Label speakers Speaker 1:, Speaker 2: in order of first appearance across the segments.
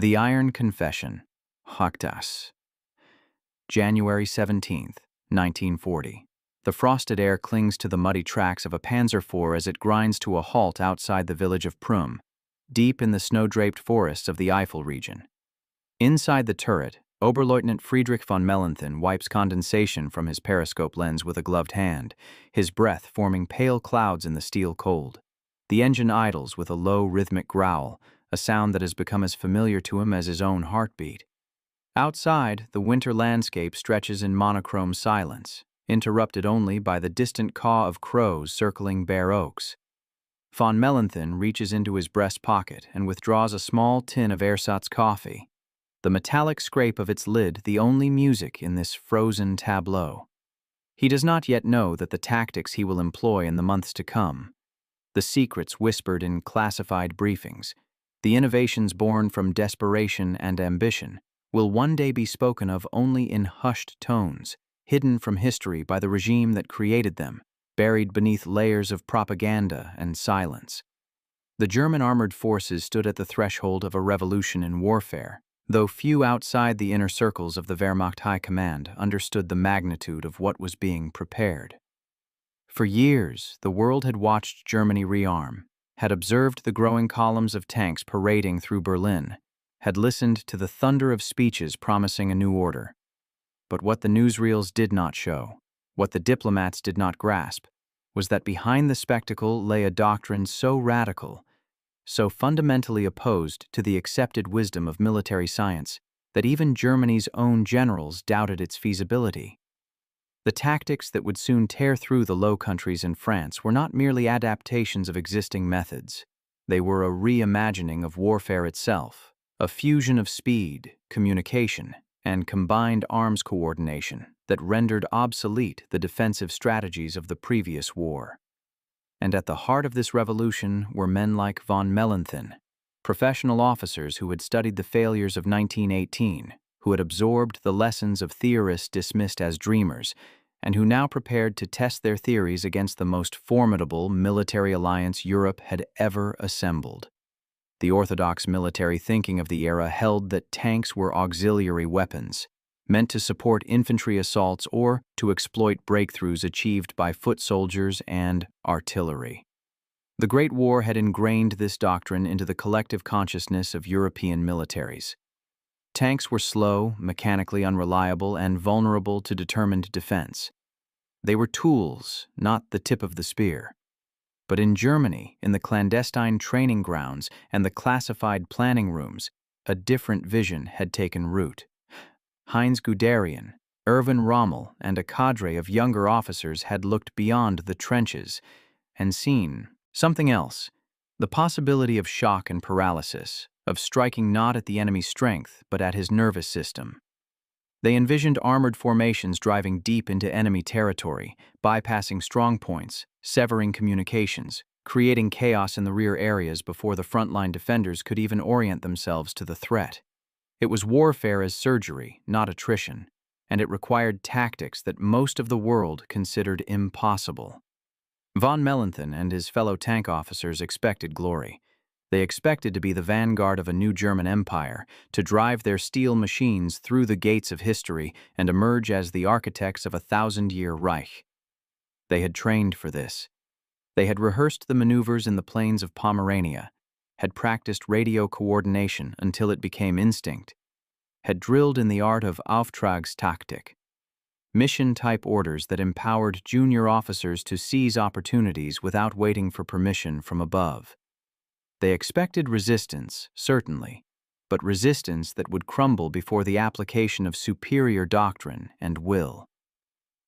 Speaker 1: The Iron Confession, Haktas. January 17th, 1940. The frosted air clings to the muddy tracks of a Panzer IV as it grinds to a halt outside the village of Prüm, deep in the snow-draped forests of the Eifel region. Inside the turret, Oberleutnant Friedrich von Mellenthin wipes condensation from his periscope lens with a gloved hand, his breath forming pale clouds in the steel cold. The engine idles with a low, rhythmic growl, a sound that has become as familiar to him as his own heartbeat. Outside, the winter landscape stretches in monochrome silence, interrupted only by the distant caw of crows circling bare oaks. Von Mellenthin reaches into his breast pocket and withdraws a small tin of ersatz coffee, the metallic scrape of its lid the only music in this frozen tableau. He does not yet know that the tactics he will employ in the months to come, the secrets whispered in classified briefings, the innovations born from desperation and ambition, will one day be spoken of only in hushed tones, hidden from history by the regime that created them, buried beneath layers of propaganda and silence. The German armored forces stood at the threshold of a revolution in warfare, though few outside the inner circles of the Wehrmacht High Command understood the magnitude of what was being prepared. For years, the world had watched Germany rearm, had observed the growing columns of tanks parading through Berlin, had listened to the thunder of speeches promising a new order. But what the newsreels did not show, what the diplomats did not grasp, was that behind the spectacle lay a doctrine so radical, so fundamentally opposed to the accepted wisdom of military science, that even Germany's own generals doubted its feasibility. The tactics that would soon tear through the Low Countries and France were not merely adaptations of existing methods. They were a reimagining of warfare itself, a fusion of speed, communication, and combined arms coordination that rendered obsolete the defensive strategies of the previous war. And at the heart of this revolution were men like von Mellenthin, professional officers who had studied the failures of 1918, who had absorbed the lessons of theorists dismissed as dreamers, and who now prepared to test their theories against the most formidable military alliance Europe had ever assembled. The orthodox military thinking of the era held that tanks were auxiliary weapons, meant to support infantry assaults or to exploit breakthroughs achieved by foot soldiers and artillery. The Great War had ingrained this doctrine into the collective consciousness of European militaries. Tanks were slow, mechanically unreliable, and vulnerable to determined defense. They were tools, not the tip of the spear. But in Germany, in the clandestine training grounds and the classified planning rooms, a different vision had taken root. Heinz Guderian, Erwin Rommel, and a cadre of younger officers had looked beyond the trenches and seen something else, the possibility of shock and paralysis, of striking not at the enemy's strength but at his nervous system. They envisioned armored formations driving deep into enemy territory, bypassing strong points, severing communications, creating chaos in the rear areas before the frontline defenders could even orient themselves to the threat. It was warfare as surgery, not attrition, and it required tactics that most of the world considered impossible. Von Mellenthin and his fellow tank officers expected glory. They expected to be the vanguard of a new German empire, to drive their steel machines through the gates of history and emerge as the architects of a 1,000-year Reich. They had trained for this. They had rehearsed the maneuvers in the plains of Pomerania, had practiced radio coordination until it became instinct, had drilled in the art of Auftragstaktik, mission-type orders that empowered junior officers to seize opportunities without waiting for permission from above. They expected resistance, certainly, but resistance that would crumble before the application of superior doctrine and will.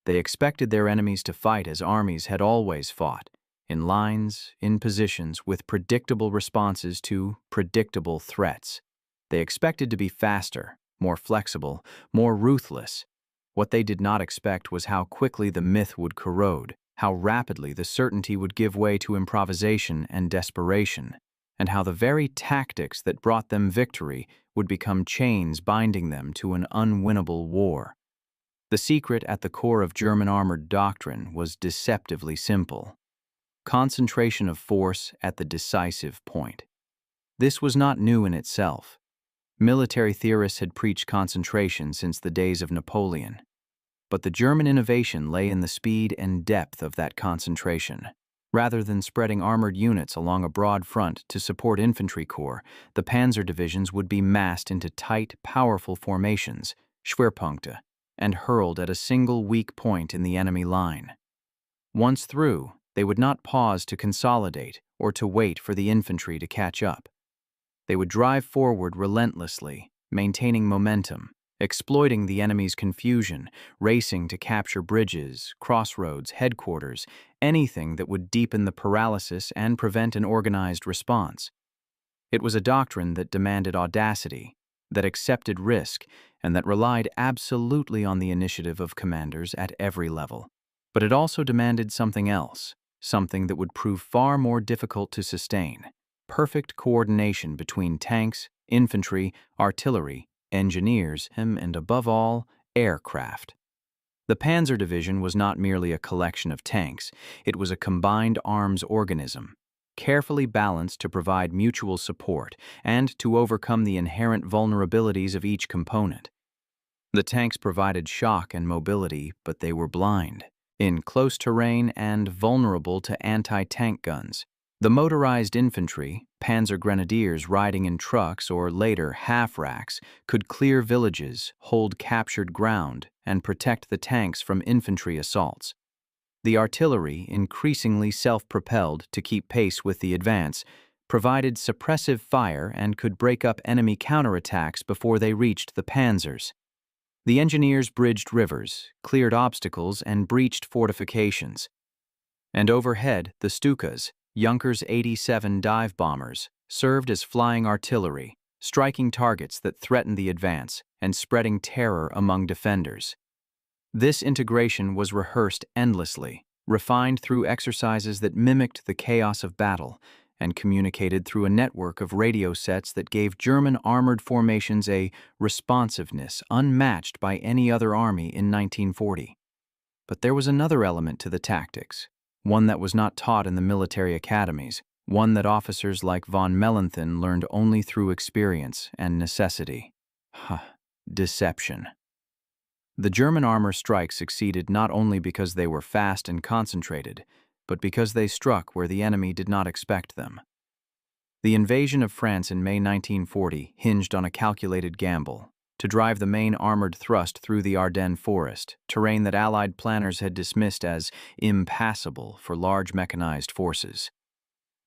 Speaker 1: They expected their enemies to fight as armies had always fought, in lines, in positions, with predictable responses to predictable threats. They expected to be faster, more flexible, more ruthless. What they did not expect was how quickly the myth would corrode, how rapidly the certainty would give way to improvisation and desperation, and how the very tactics that brought them victory would become chains binding them to an unwinnable war. The secret at the core of German armored doctrine was deceptively simple: concentration of force at the decisive point. This was not new in itself. Military theorists had preached concentration since the days of Napoleon. But the German innovation lay in the speed and depth of that concentration. Rather than spreading armored units along a broad front to support infantry corps, the Panzer divisions would be massed into tight, powerful formations, Schwerpunkte, and hurled at a single weak point in the enemy line. Once through, they would not pause to consolidate or to wait for the infantry to catch up. They would drive forward relentlessly, maintaining momentum, exploiting the enemy's confusion, racing to capture bridges, crossroads, headquarters, anything that would deepen the paralysis and prevent an organized response. It was a doctrine that demanded audacity, that accepted risk, and that relied absolutely on the initiative of commanders at every level. But it also demanded something else, something that would prove far more difficult to sustain: perfect coordination between tanks, infantry, artillery, engineers, and above all, aircraft. The Panzer Division was not merely a collection of tanks, it was a combined arms organism, carefully balanced to provide mutual support and to overcome the inherent vulnerabilities of each component. The tanks provided shock and mobility, but they were blind, in close terrain and vulnerable to anti-tank guns. The motorized infantry, Panzer Grenadiers riding in trucks or later half-racks, could clear villages, hold captured ground, and protect the tanks from infantry assaults. The artillery, increasingly self-propelled to keep pace with the advance, provided suppressive fire and could break up enemy counterattacks before they reached the panzers. The engineers bridged rivers, cleared obstacles, and breached fortifications. And overhead, the Stukas, Junkers 87 dive bombers, served as flying artillery, striking targets that threatened the advance and spreading terror among defenders. This integration was rehearsed endlessly, refined through exercises that mimicked the chaos of battle, and communicated through a network of radio sets that gave German armored formations a responsiveness unmatched by any other army in 1940. But there was another element to the tactics, one that was not taught in the military academies, one that officers like von Mellenthin learned only through experience and necessity. Deception. The German armor strikes succeeded not only because they were fast and concentrated, but because they struck where the enemy did not expect them. The invasion of France in May 1940 hinged on a calculated gamble to drive the main armored thrust through the Ardennes forest, terrain that Allied planners had dismissed as impassable for large mechanized forces.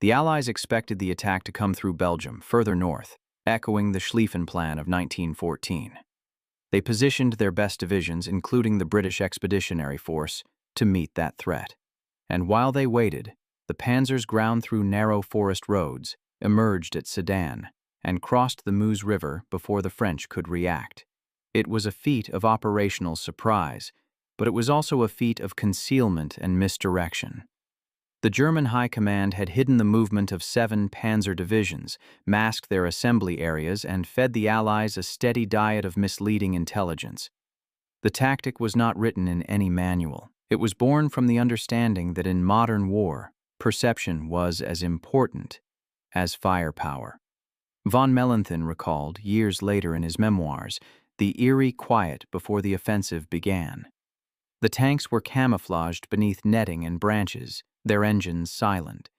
Speaker 1: The Allies expected the attack to come through Belgium, further north, echoing the Schlieffen Plan of 1914. They positioned their best divisions, including the British Expeditionary Force, to meet that threat. And while they waited, the panzers ground through narrow forest roads, emerged at Sedan, and crossed the Meuse River before the French could react. It was a feat of operational surprise, but it was also a feat of concealment and misdirection. The German High Command had hidden the movement of 7 panzer divisions, masked their assembly areas, and fed the Allies a steady diet of misleading intelligence. The tactic was not written in any manual. It was born from the understanding that in modern war, perception was as important as firepower. Von Mellenthin recalled, years later in his memoirs, the eerie quiet before the offensive began. The tanks were camouflaged beneath netting and branches, their engines silent.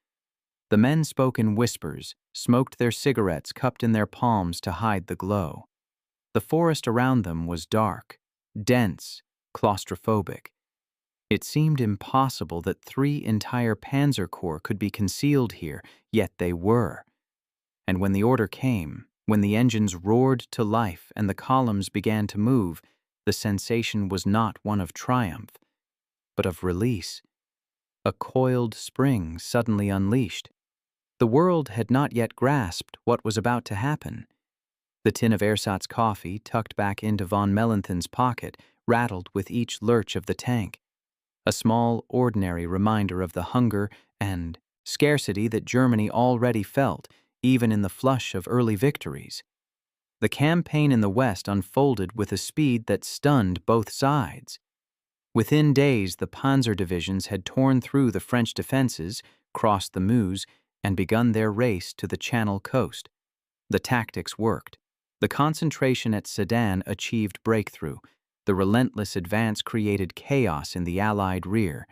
Speaker 1: The men spoke in whispers, smoked their cigarettes cupped in their palms to hide the glow. The forest around them was dark, dense, claustrophobic. It seemed impossible that 3 entire panzer corps could be concealed here, yet they were. And when the order came, when the engines roared to life and the columns began to move, the sensation was not one of triumph, but of release. A coiled spring suddenly unleashed. The world had not yet grasped what was about to happen. The tin of ersatz coffee, tucked back into von Mellenthin's pocket, rattled with each lurch of the tank. A small, ordinary reminder of the hunger and scarcity that Germany already felt, even in the flush of early victories. The campaign in the West unfolded with a speed that stunned both sides. Within days, the panzer divisions had torn through the French defenses, crossed the Meuse, and begun their race to the Channel coast. The tactics worked. The concentration at Sedan achieved breakthrough. The relentless advance created chaos in the Allied rear.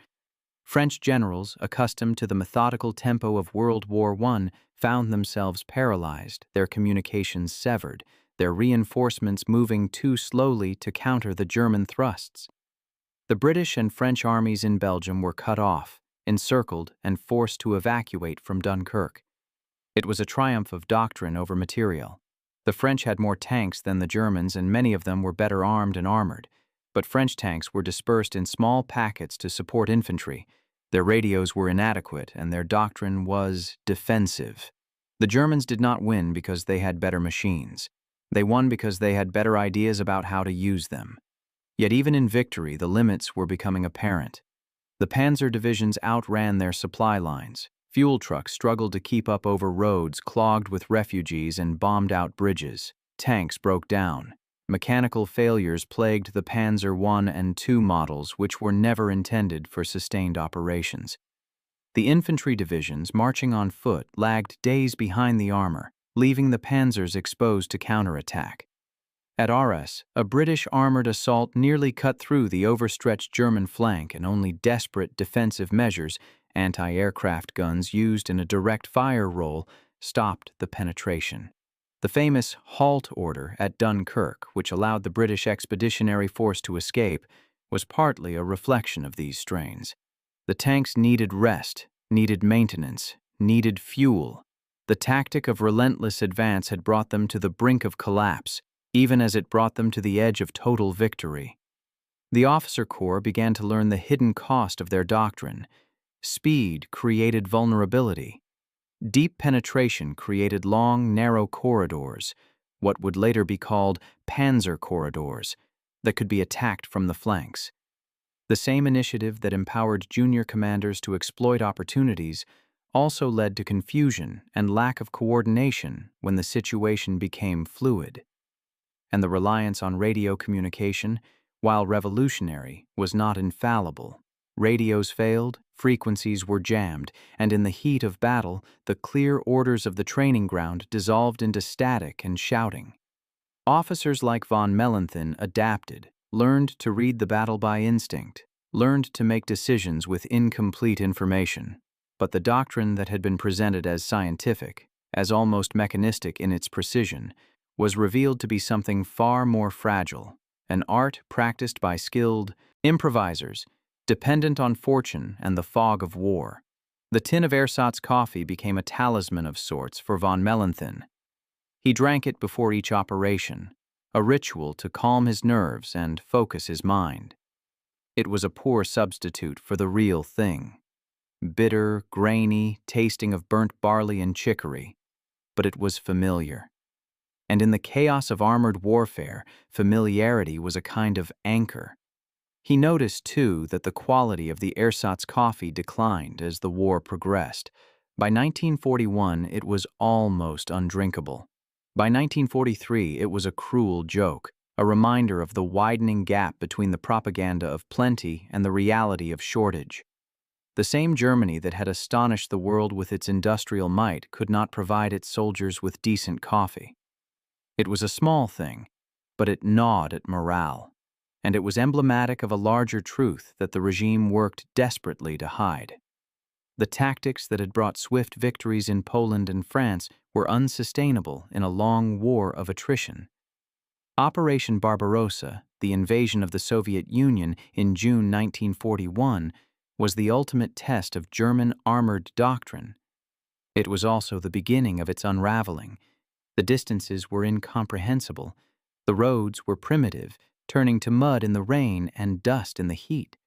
Speaker 1: French generals, accustomed to the methodical tempo of World War I, found themselves paralyzed, their communications severed, their reinforcements moving too slowly to counter the German thrusts. The British and French armies in Belgium were cut off, encircled, and forced to evacuate from Dunkirk. It was a triumph of doctrine over material. The French had more tanks than the Germans, and many of them were better armed and armored. But French tanks were dispersed in small packets to support infantry. Their radios were inadequate, and their doctrine was defensive. The Germans did not win because they had better machines. They won because they had better ideas about how to use them. Yet even in victory, the limits were becoming apparent. The Panzer divisions outran their supply lines. Fuel trucks struggled to keep up over roads clogged with refugees and bombed-out bridges. Tanks broke down. Mechanical failures plagued the Panzer I and II models, which were never intended for sustained operations. The infantry divisions, marching on foot, lagged days behind the armor, leaving the panzers exposed to counterattack. At Arras, a British armored assault nearly cut through the overstretched German flank, and only desperate defensive measures, anti-aircraft guns used in a direct fire role, stopped the penetration. The famous halt order at Dunkirk, which allowed the British Expeditionary Force to escape, was partly a reflection of these strains. The tanks needed rest, needed maintenance, needed fuel. The tactic of relentless advance had brought them to the brink of collapse, even as it brought them to the edge of total victory. The officer corps began to learn the hidden cost of their doctrine. Speed created vulnerability. Deep penetration created long, narrow corridors, what would later be called Panzer corridors, that could be attacked from the flanks. The same initiative that empowered junior commanders to exploit opportunities also led to confusion and lack of coordination when the situation became fluid. And the reliance on radio communication, while revolutionary, was not infallible. Radios failed, frequencies were jammed, and in the heat of battle, the clear orders of the training ground dissolved into static and shouting. Officers like von Mellenthin adapted, learned to read the battle by instinct, learned to make decisions with incomplete information. But the doctrine that had been presented as scientific, as almost mechanistic in its precision, was revealed to be something far more fragile, an art practiced by skilled improvisers, dependent on fortune and the fog of war. The tin of ersatz coffee became a talisman of sorts for von Mellenthin. He drank it before each operation, a ritual to calm his nerves and focus his mind. It was a poor substitute for the real thing. Bitter, grainy, tasting of burnt barley and chicory, but it was familiar. And in the chaos of armored warfare, familiarity was a kind of anchor. He noticed, too, that the quality of the ersatz coffee declined as the war progressed. By 1941, it was almost undrinkable. By 1943, it was a cruel joke, a reminder of the widening gap between the propaganda of plenty and the reality of shortage. The same Germany that had astonished the world with its industrial might could not provide its soldiers with decent coffee. It was a small thing, but it gnawed at morale. And it was emblematic of a larger truth that the regime worked desperately to hide. The tactics that had brought swift victories in Poland and France were unsustainable in a long war of attrition. Operation Barbarossa, the invasion of the Soviet Union in June 1941, was the ultimate test of German armored doctrine. It was also the beginning of its unraveling. The distances were incomprehensible. The roads were primitive, turning to mud in the rain and dust in the heat.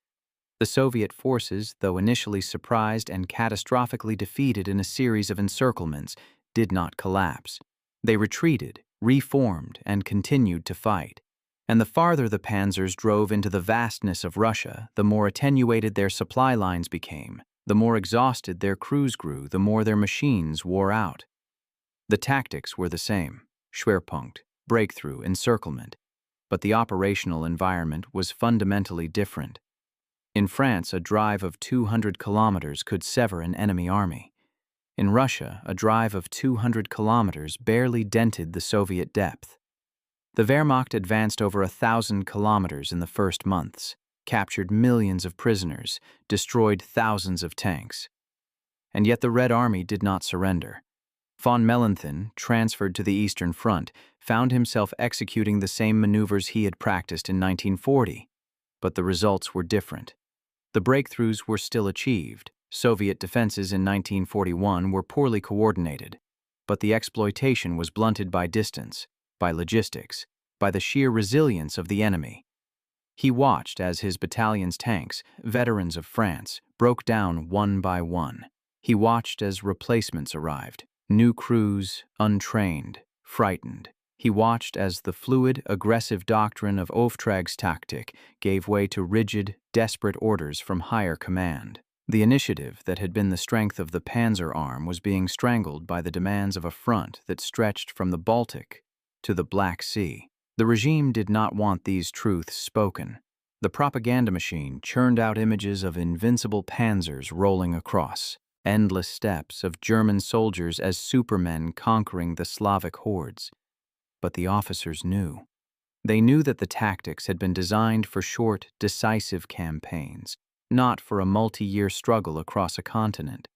Speaker 1: The Soviet forces, though initially surprised and catastrophically defeated in a series of encirclements, did not collapse. They retreated, reformed, and continued to fight. And the farther the panzers drove into the vastness of Russia, the more attenuated their supply lines became, the more exhausted their crews grew, the more their machines wore out. The tactics were the same: Schwerpunkt, breakthrough, encirclement. But the operational environment was fundamentally different. In France, a drive of 200 kilometers could sever an enemy army. In Russia, a drive of 200 kilometers barely dented the Soviet depth. The Wehrmacht advanced over 1,000 kilometers in the first months, captured millions of prisoners, destroyed thousands of tanks. And yet the Red Army did not surrender. Von Mellenthin, transferred to the Eastern Front, found himself executing the same maneuvers he had practiced in 1940. But the results were different. The breakthroughs were still achieved. Soviet defenses in 1941 were poorly coordinated, but the exploitation was blunted by distance, by logistics, by the sheer resilience of the enemy. He watched as his battalion's tanks, veterans of France, broke down one by one. He watched as replacements arrived, new crews, untrained, frightened. He watched as the fluid, aggressive doctrine of Auftragstaktik gave way to rigid, desperate orders from higher command. The initiative that had been the strength of the Panzer arm was being strangled by the demands of a front that stretched from the Baltic to the Black Sea. The regime did not want these truths spoken. The propaganda machine churned out images of invincible panzers rolling across, endless steps of German soldiers as supermen conquering the Slavic hordes. But the officers knew. They knew that the tactics had been designed for short, decisive campaigns, not for a multi-year struggle across a continent.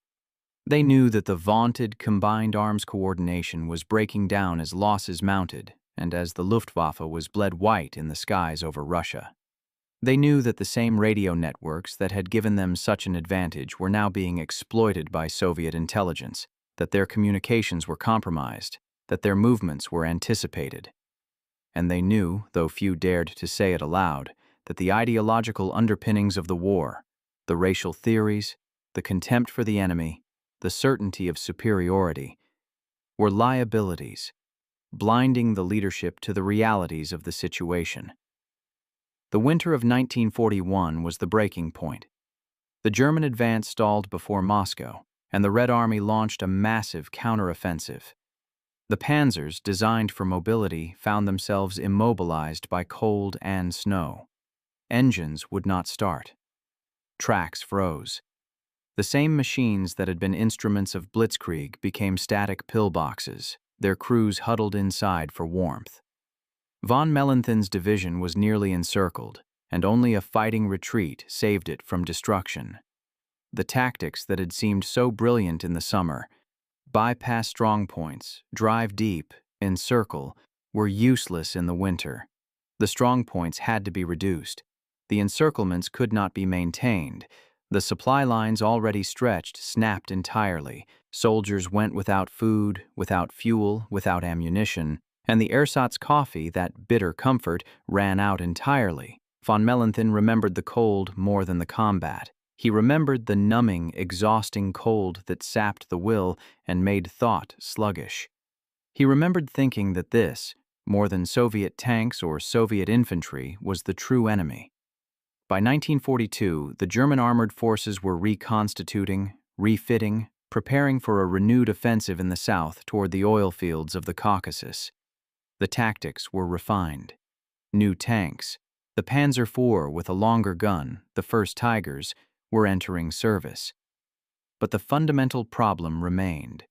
Speaker 1: They knew that the vaunted combined arms coordination was breaking down as losses mounted and as the Luftwaffe was bled white in the skies over Russia. They knew that the same radio networks that had given them such an advantage were now being exploited by Soviet intelligence, that their communications were compromised, that their movements were anticipated. And they knew, though few dared to say it aloud, that the ideological underpinnings of the war, the racial theories, the contempt for the enemy, the certainty of superiority, were liabilities, blinding the leadership to the realities of the situation. The winter of 1941 was the breaking point. The German advance stalled before Moscow, and the Red Army launched a massive counteroffensive. The panzers, designed for mobility, found themselves immobilized by cold and snow. Engines would not start. Tracks froze. The same machines that had been instruments of blitzkrieg became static pillboxes, their crews huddled inside for warmth. Von Mellenthin's division was nearly encircled, and only a fighting retreat saved it from destruction. The tactics that had seemed so brilliant in the summer, bypass strongpoints, drive deep, encircle, were useless in the winter. The strongpoints had to be reduced. The encirclements could not be maintained. The supply lines already stretched snapped entirely. Soldiers went without food, without fuel, without ammunition, and the ersatz coffee, that bitter comfort, ran out entirely. Von Mellenthin remembered the cold more than the combat. He remembered the numbing, exhausting cold that sapped the will and made thought sluggish. He remembered thinking that this, more than Soviet tanks or Soviet infantry, was the true enemy. By 1942, the German armored forces were reconstituting, refitting, preparing for a renewed offensive in the south toward the oil fields of the Caucasus. The tactics were refined. New tanks, the Panzer IV with a longer gun, the first Tigers, were entering service. But the fundamental problem remained.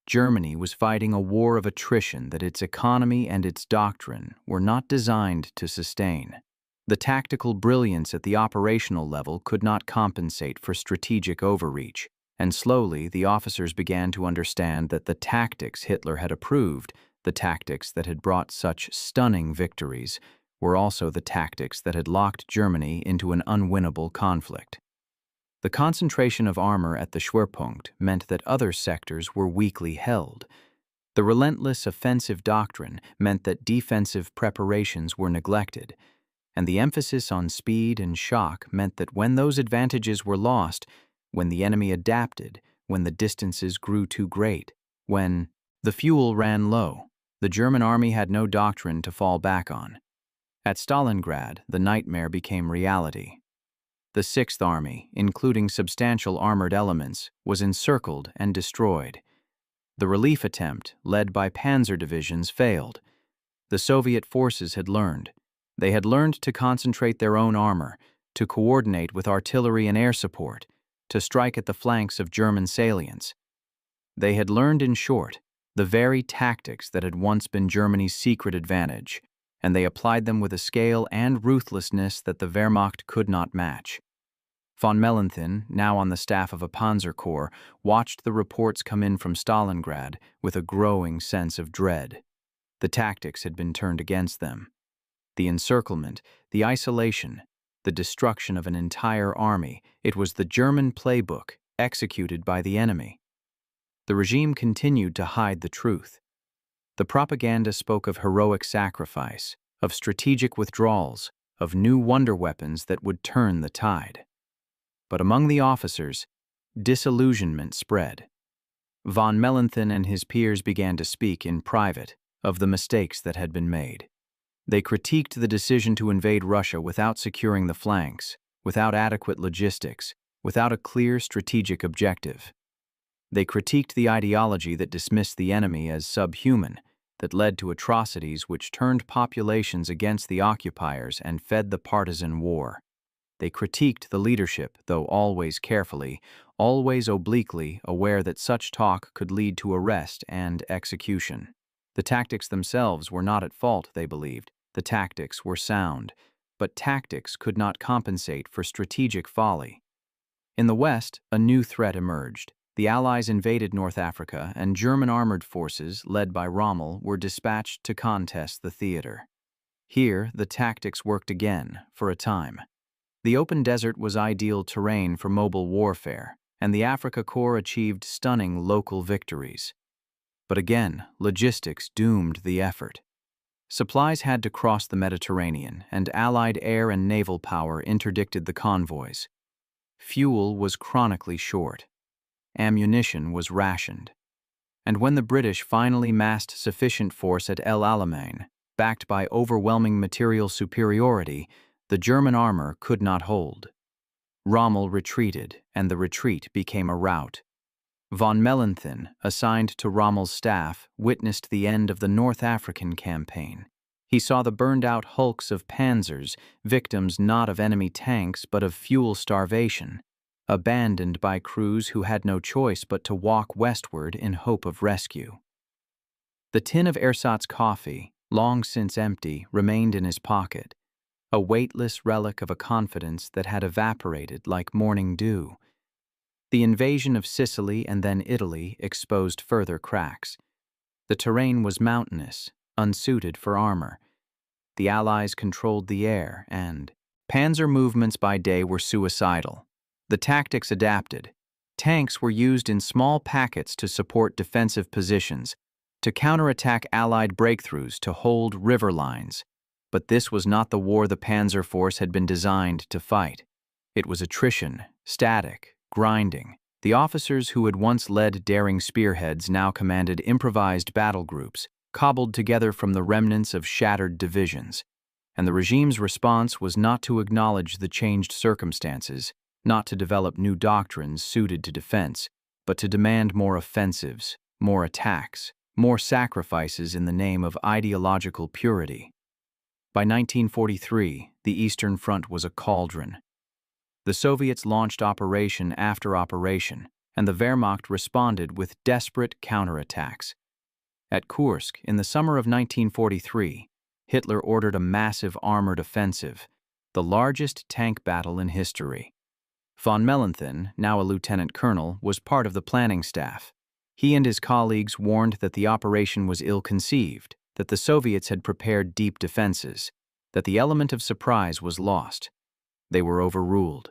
Speaker 1: Germany was fighting a war of attrition that its economy and its doctrine were not designed to sustain. The tactical brilliance at the operational level could not compensate for strategic overreach, and slowly the officers began to understand that the tactics Hitler had approved, the tactics that had brought such stunning victories, were also the tactics that had locked Germany into an unwinnable conflict. The concentration of armor at the Schwerpunkt meant that other sectors were weakly held. The relentless offensive doctrine meant that defensive preparations were neglected, and the emphasis on speed and shock meant that when those advantages were lost, when the enemy adapted, when the distances grew too great, when the fuel ran low, the German army had no doctrine to fall back on. At Stalingrad, the nightmare became reality. The Sixth Army, including substantial armored elements, was encircled and destroyed. The relief attempt, led by panzer divisions, failed. The Soviet forces had learned. They had learned to concentrate their own armor, to coordinate with artillery and air support, to strike at the flanks of German salients. They had learned, in short, the very tactics that had once been Germany's secret advantage. and they applied them with a scale and ruthlessness that the Wehrmacht could not match. Von Mellenthin, now on the staff of a Panzer Corps, watched the reports come in from Stalingrad with a growing sense of dread. The tactics had been turned against them. The encirclement, the isolation, the destruction of an entire army, it was the German playbook executed by the enemy. The regime continued to hide the truth. The propaganda spoke of heroic sacrifice, of strategic withdrawals, of new wonder weapons that would turn the tide. But among the officers, disillusionment spread. Von Mellenthin and his peers began to speak in private of the mistakes that had been made. They critiqued the decision to invade Russia without securing the flanks, without adequate logistics, without a clear strategic objective. They critiqued the ideology that dismissed the enemy as subhuman, that led to atrocities which turned populations against the occupiers and fed the partisan war. They critiqued the leadership, though always carefully, always obliquely aware that such talk could lead to arrest and execution. The tactics themselves were not at fault, they believed. The tactics were sound, but tactics could not compensate for strategic folly. In the West, a new threat emerged. The Allies invaded North Africa, and German armored forces, led by Rommel, were dispatched to contest the theater. Here, the tactics worked again, for a time. The open desert was ideal terrain for mobile warfare, and the Africa Corps achieved stunning local victories. But again, logistics doomed the effort. Supplies had to cross the Mediterranean, and Allied air and naval power interdicted the convoys. Fuel was chronically short. Ammunition was rationed. And when the British finally massed sufficient force at El Alamein, backed by overwhelming material superiority, the German armor could not hold. Rommel retreated, and the retreat became a rout. Von Mellenthin, assigned to Rommel's staff, witnessed the end of the North African campaign. He saw the burned-out hulks of panzers, victims not of enemy tanks but of fuel starvation, abandoned by crews who had no choice but to walk westward in hope of rescue. The tin of ersatz coffee, long since empty, remained in his pocket, a weightless relic of a confidence that had evaporated like morning dew. The invasion of Sicily and then Italy exposed further cracks. The terrain was mountainous, unsuited for armor. The Allies controlled the air, and panzer movements by day were suicidal. The tactics adapted. Tanks were used in small packets to support defensive positions, to counterattack Allied breakthroughs, to hold river lines. But this was not the war the Panzer Force had been designed to fight. It was attrition, static, grinding. The officers who had once led daring spearheads now commanded improvised battle groups, cobbled together from the remnants of shattered divisions. And the regime's response was not to acknowledge the changed circumstances, not to develop new doctrines suited to defense, but to demand more offensives, more attacks, more sacrifices in the name of ideological purity. By 1943, the Eastern Front was a cauldron. The Soviets launched operation after operation, and the Wehrmacht responded with desperate counterattacks. At Kursk, in the summer of 1943, Hitler ordered a massive armored offensive, the largest tank battle in history. Von Mellenthin, now a lieutenant colonel, was part of the planning staff. He and his colleagues warned that the operation was ill-conceived, that the Soviets had prepared deep defenses, that the element of surprise was lost. They were overruled.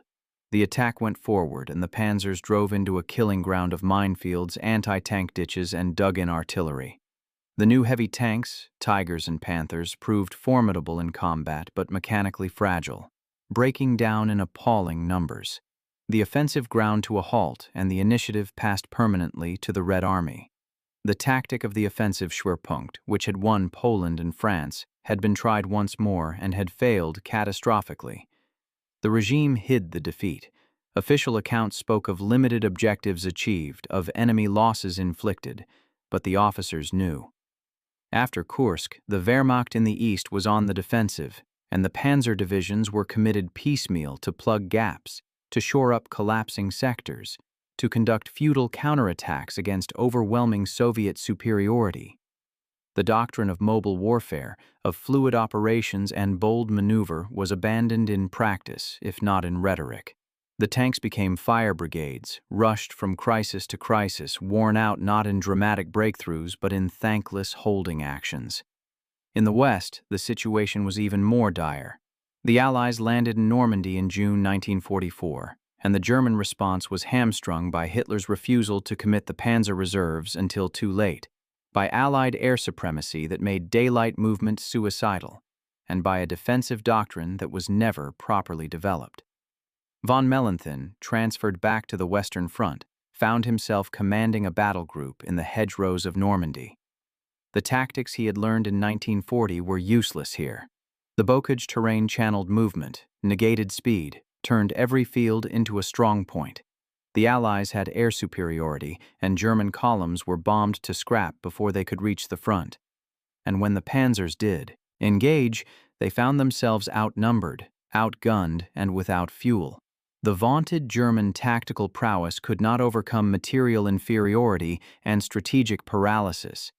Speaker 1: The attack went forward, and the panzers drove into a killing ground of minefields, anti-tank ditches, and dug-in artillery. The new heavy tanks, Tigers and Panthers, proved formidable in combat but mechanically fragile, breaking down in appalling numbers. The offensive ground to a halt, and the initiative passed permanently to the Red Army. The tactic of the offensive Schwerpunkt, which had won Poland and France, had been tried once more and had failed catastrophically. The regime hid the defeat. Official accounts spoke of limited objectives achieved, of enemy losses inflicted, but the officers knew. After Kursk, the Wehrmacht in the east was on the defensive, and the panzer divisions were committed piecemeal to plug gaps, to shore up collapsing sectors, to conduct futile counterattacks against overwhelming Soviet superiority. The doctrine of mobile warfare, of fluid operations and bold maneuver was abandoned in practice, if not in rhetoric. The tanks became fire brigades, rushed from crisis to crisis, worn out not in dramatic breakthroughs but in thankless holding actions. In the West, the situation was even more dire. The Allies landed in Normandy in June 1944, and the German response was hamstrung by Hitler's refusal to commit the Panzer reserves until too late, by Allied air supremacy that made daylight movement suicidal, and by a defensive doctrine that was never properly developed. Von Mellenthin, transferred back to the Western Front, found himself commanding a battle group in the hedgerows of Normandy. The tactics he had learned in 1940 were useless here. The Bocage terrain channeled movement, negated speed, turned every field into a strong point. The Allies had air superiority, and German columns were bombed to scrap before they could reach the front. And when the Panzers did engage, they found themselves outnumbered, outgunned, and without fuel. The vaunted German tactical prowess could not overcome material inferiority and strategic paralysis.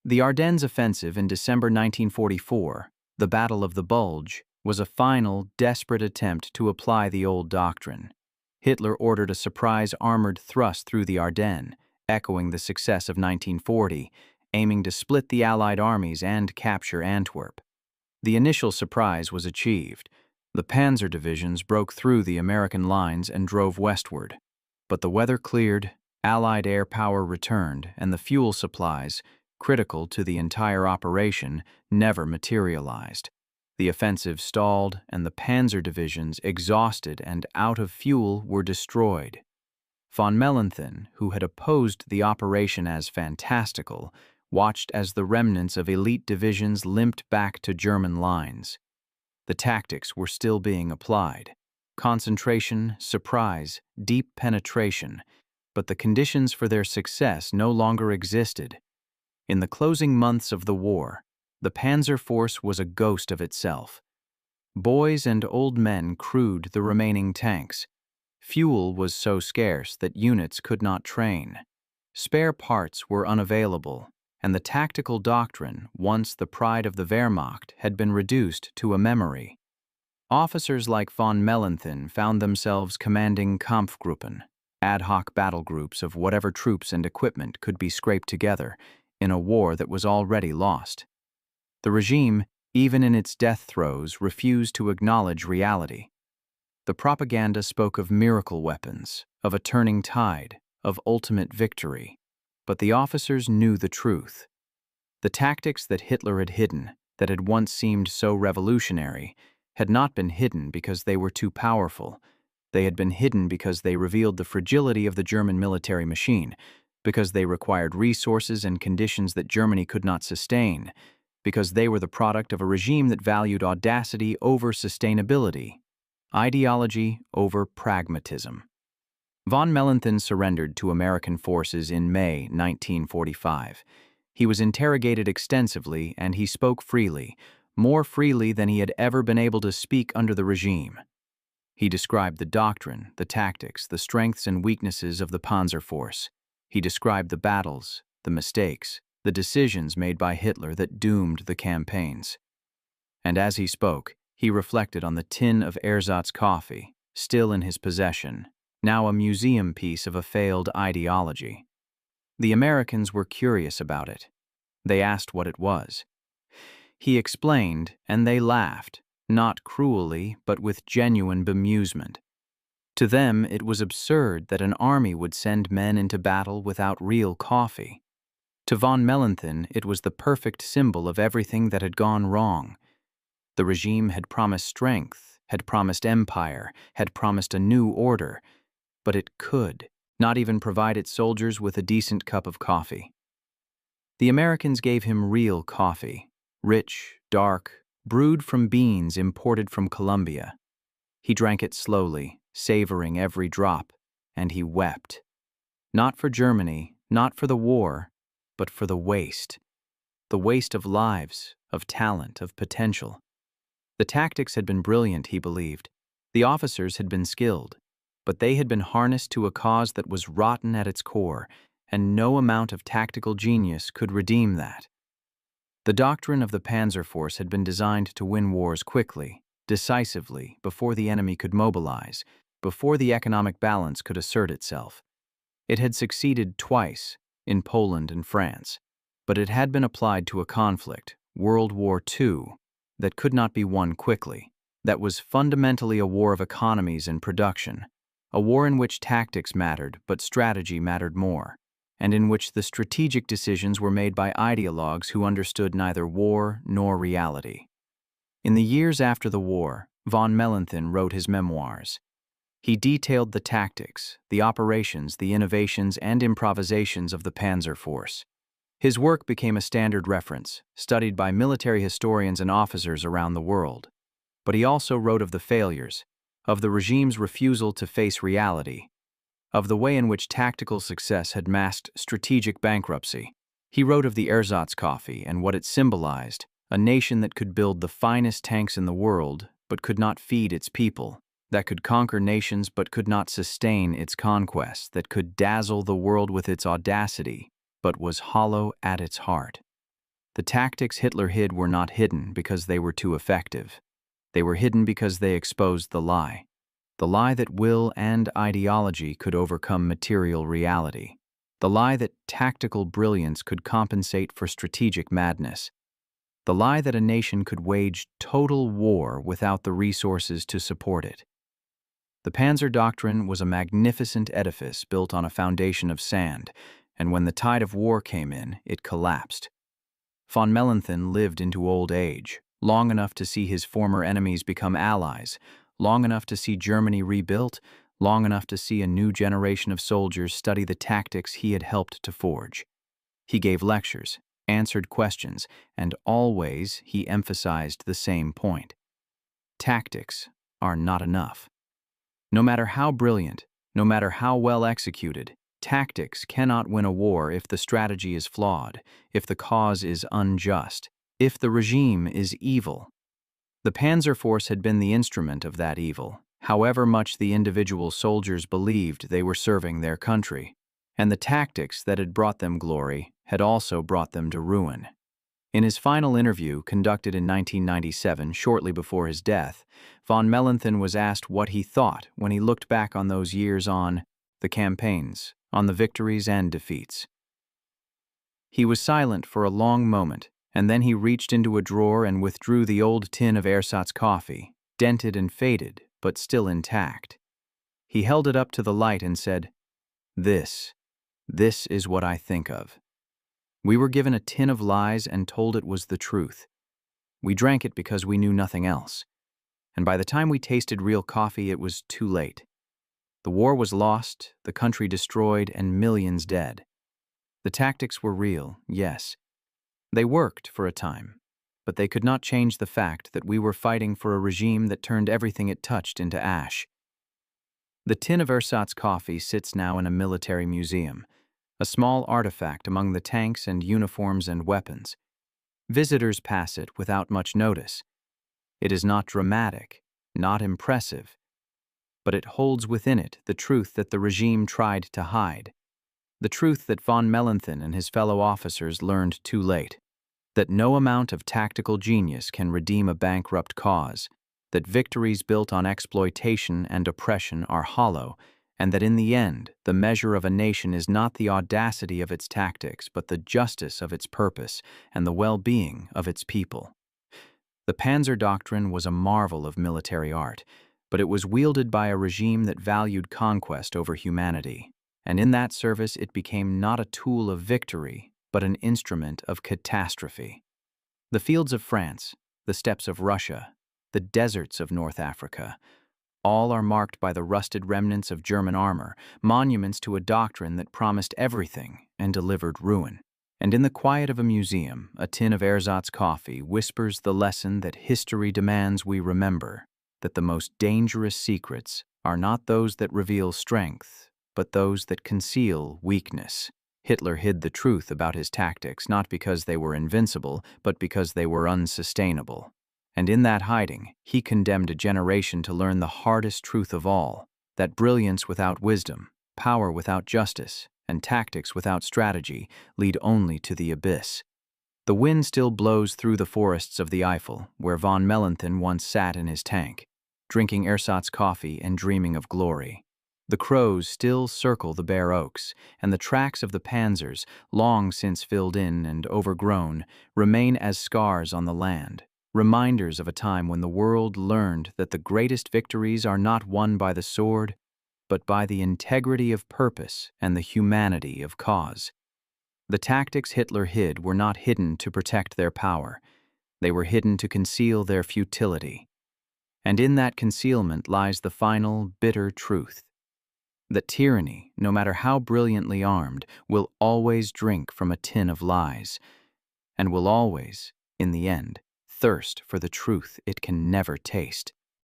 Speaker 1: The Ardennes offensive in December 1944, the Battle of the Bulge, was a final, desperate attempt to apply the old doctrine. Hitler ordered a surprise armored thrust through the Ardennes, echoing the success of 1940, aiming to split the Allied armies and capture Antwerp. The initial surprise was achieved. The Panzer divisions broke through the American lines and drove westward. But the weather cleared, Allied air power returned, and the fuel supplies, critical to the entire operation, never materialized. The offensive stalled, and the Panzer divisions, exhausted and out of fuel, were destroyed. Von Mellenthin, who had opposed the operation as fantastical, watched as the remnants of elite divisions limped back to German lines. The tactics were still being applied. Concentration, surprise, deep penetration, but the conditions for their success no longer existed. In the closing months of the war, the Panzer force was a ghost of itself. Boys and old men crewed the remaining tanks. Fuel was so scarce that units could not train. Spare parts were unavailable, and the tactical doctrine, once the pride of the Wehrmacht, had been reduced to a memory. Officers like von Mellenthin found themselves commanding Kampfgruppen, ad hoc battle groups of whatever troops and equipment could be scraped together, in a war that was already lost. The regime, even in its death throes, refused to acknowledge reality. The propaganda spoke of miracle weapons, of a turning tide, of ultimate victory. But the officers knew the truth. The tactics that Hitler had hidden, that had once seemed so revolutionary, had not been hidden because they were too powerful. They had been hidden because they revealed the fragility of the German military machine, because they required resources and conditions that Germany could not sustain, because they were the product of a regime that valued audacity over sustainability, ideology over pragmatism. Von Mellenthin surrendered to American forces in May 1945. He was interrogated extensively, and he spoke freely, more freely than he had ever been able to speak under the regime. He described the doctrine, the tactics, the strengths and weaknesses of the Panzer force. He described the battles, the mistakes, the decisions made by Hitler that doomed the campaigns. And as he spoke, he reflected on the tin of ersatz coffee, still in his possession, now a museum piece of a failed ideology. The Americans were curious about it. They asked what it was. He explained, and they laughed, not cruelly, but with genuine bemusement. To them, it was absurd that an army would send men into battle without real coffee. To von Mellenthin, it was the perfect symbol of everything that had gone wrong. The regime had promised strength, had promised empire, had promised a new order, but it could not even provide its soldiers with a decent cup of coffee. The Americans gave him real coffee, rich, dark, brewed from beans imported from Colombia. He drank it slowly, savoring every drop, and he wept. Not for Germany, not for the war, but for the waste of lives, of talent, of potential. The tactics had been brilliant, he believed. The officers had been skilled, but they had been harnessed to a cause that was rotten at its core, and no amount of tactical genius could redeem that. The doctrine of the Panzer Force had been designed to win wars quickly, decisively, before the enemy could mobilize, before the economic balance could assert itself. It had succeeded twice, in Poland and France, but it had been applied to a conflict, World War II, that could not be won quickly, that was fundamentally a war of economies and production, a war in which tactics mattered but strategy mattered more, and in which the strategic decisions were made by ideologues who understood neither war nor reality. In the years after the war, von Mellenthin wrote his memoirs. He detailed the tactics, the operations, the innovations, and improvisations of the Panzer Force. His work became a standard reference, studied by military historians and officers around the world. But he also wrote of the failures, of the regime's refusal to face reality, of the way in which tactical success had masked strategic bankruptcy. He wrote of the Ersatzkampf and what it symbolized, a nation that could build the finest tanks in the world but could not feed its people, that could conquer nations but could not sustain its conquests, that could dazzle the world with its audacity but was hollow at its heart. The tactics Hitler hid were not hidden because they were too effective. They were hidden because they exposed the lie that will and ideology could overcome material reality, the lie that tactical brilliance could compensate for strategic madness, the lie that a nation could wage total war without the resources to support it. The Panzer Doctrine was a magnificent edifice built on a foundation of sand, and when the tide of war came in, it collapsed. Von Mellenthin lived into old age, long enough to see his former enemies become allies, long enough to see Germany rebuilt, long enough to see a new generation of soldiers study the tactics he had helped to forge. He gave lectures, answered questions, and always he emphasized the same point. Tactics are not enough. No matter how brilliant, no matter how well executed, tactics cannot win a war if the strategy is flawed, if the cause is unjust, if the regime is evil. The Panzer Force had been the instrument of that evil, however much the individual soldiers believed they were serving their country, and the tactics that had brought them glory had also brought them to ruin. In his final interview, conducted in 1997, shortly before his death, von Mellenthin was asked what he thought when he looked back on those years, on the campaigns, on the victories and defeats. He was silent for a long moment, and then he reached into a drawer and withdrew the old tin of Ersatzkampf, dented and faded, but still intact. He held it up to the light and said, This is what I think of. We were given a tin of lies and told it was the truth. We drank it because we knew nothing else. And by the time we tasted real coffee, it was too late. The war was lost, the country destroyed, and millions dead. The tactics were real, yes. They worked for a time, but they could not change the fact that we were fighting for a regime that turned everything it touched into ash. The tin of Ersatzkampf sits now in a military museum, a small artifact among the tanks and uniforms and weapons. Visitors pass it without much notice. It is not dramatic, not impressive, but it holds within it the truth that the regime tried to hide, the truth that von Mellenthin and his fellow officers learned too late, that no amount of tactical genius can redeem a bankrupt cause, that victories built on exploitation and oppression are hollow, and that in the end, the measure of a nation is not the audacity of its tactics, but the justice of its purpose and the well-being of its people. The Panzer Doctrine was a marvel of military art, but it was wielded by a regime that valued conquest over humanity, and in that service it became not a tool of victory, but an instrument of catastrophe. The fields of France, the steppes of Russia, the deserts of North Africa, all are marked by the rusted remnants of German armor, monuments to a doctrine that promised everything and delivered ruin. And in the quiet of a museum, a tin of Ersatzkampf whispers the lesson that history demands we remember, that the most dangerous secrets are not those that reveal strength, but those that conceal weakness. Hitler hid the truth about his tactics not because they were invincible, but because they were unsustainable. And in that hiding, he condemned a generation to learn the hardest truth of all, that brilliance without wisdom, power without justice, and tactics without strategy lead only to the abyss. The wind still blows through the forests of the Eifel, where von Mellenthin once sat in his tank, drinking ersatz coffee and dreaming of glory. The crows still circle the bare oaks, and the tracks of the panzers, long since filled in and overgrown, remain as scars on the land, reminders of a time when the world learned that the greatest victories are not won by the sword, but by the integrity of purpose and the humanity of cause. The tactics Hitler hid were not hidden to protect their power. They were hidden to conceal their futility. And in that concealment lies the final, bitter truth: that tyranny, no matter how brilliantly armed, will always drink from a tin of lies, and will always, in the end, thirst for the truth it can never taste.